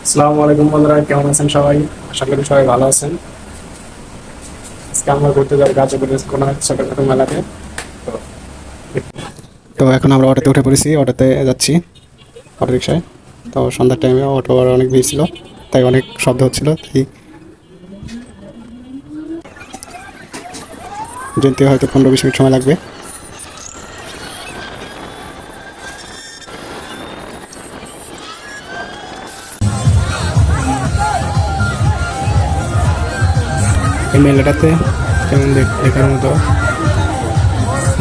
আসসালামু আলাইকুম বন্ধুরা, কেমন আছেন সবাই? আশা করি সবাই ভালো আছেন। আজকে আমরা ঘুরতে যাবো গাজীপুরের কোনো ছোটখাটো মেলাতে। তো তো এখন আমরা অটোতে উঠে পড়েছি, অটোতে যাচ্ছি, অটো রিক্সায়। তো সন্ধ্যার টাইমে অটো আর অনেক ভিড় ছিল, তাই অনেক শব্দ হচ্ছিল, তাই যেতে হয়তো 15-20 মিনিট সময় লাগবে। এই মেলাটাতে তেমন দেখার মতো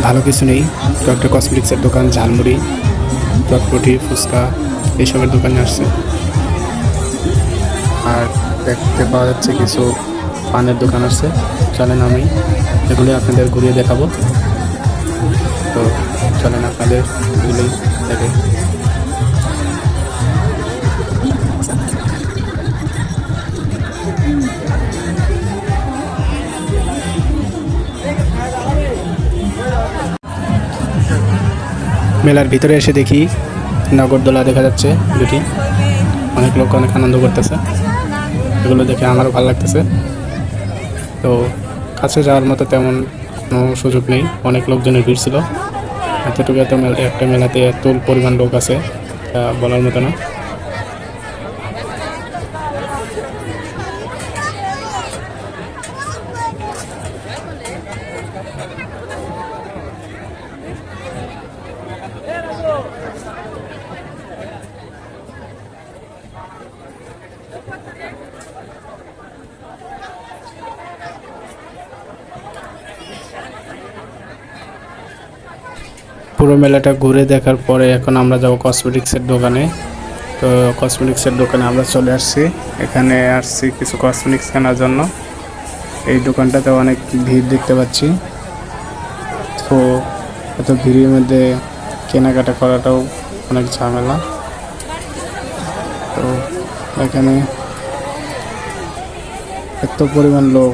ভালো কিছু নেই। কয়েকটা কসমেটিক্সের দোকান, ঝালমুড়ি, চটপটি, ফুচকা এইসবের দোকানে আসছে। আর দেখতে পাওয়া যাচ্ছে কিছু পানের দোকান আছে। চলেন আমি এগুলি আপনাদের ঘুরিয়ে দেখাবো। তো চলেন আপনাদের এগুলি দেখে। মেলার ভিতরে এসে দেখি নাগরদোলা দেখা যাচ্ছে দুটি, অনেক লোক অনেক আনন্দ করতেছে। এগুলো দেখে আমারও ভালো লাগতেছে। তো কাছে যাওয়ার মতো তেমন কোনো সুযোগ নেই, অনেক লোকজনের ভিড় ছিল। এতটুকু একটা মেলাতে এত পরিমাণ লোক আছে তা বলার মতো না। পুরো মেলাটা ঘুরে দেখার পরে এখন আমরা যাব কসমেটিক্সের দোকানে। তো কসমেটিক্সের দোকানে আমরা চলে আসছি। এখানে আসছি কিছু কসমেটিক্স কেনার জন্য। এই দোকানটাতে অনেক ভিড় দেখতে পাচ্ছি। তো এত ভিড়ের মধ্যে কেনাকাটা করাটাও অনেক ঝামেলা। তো এখানে এত পরিমাণ লোক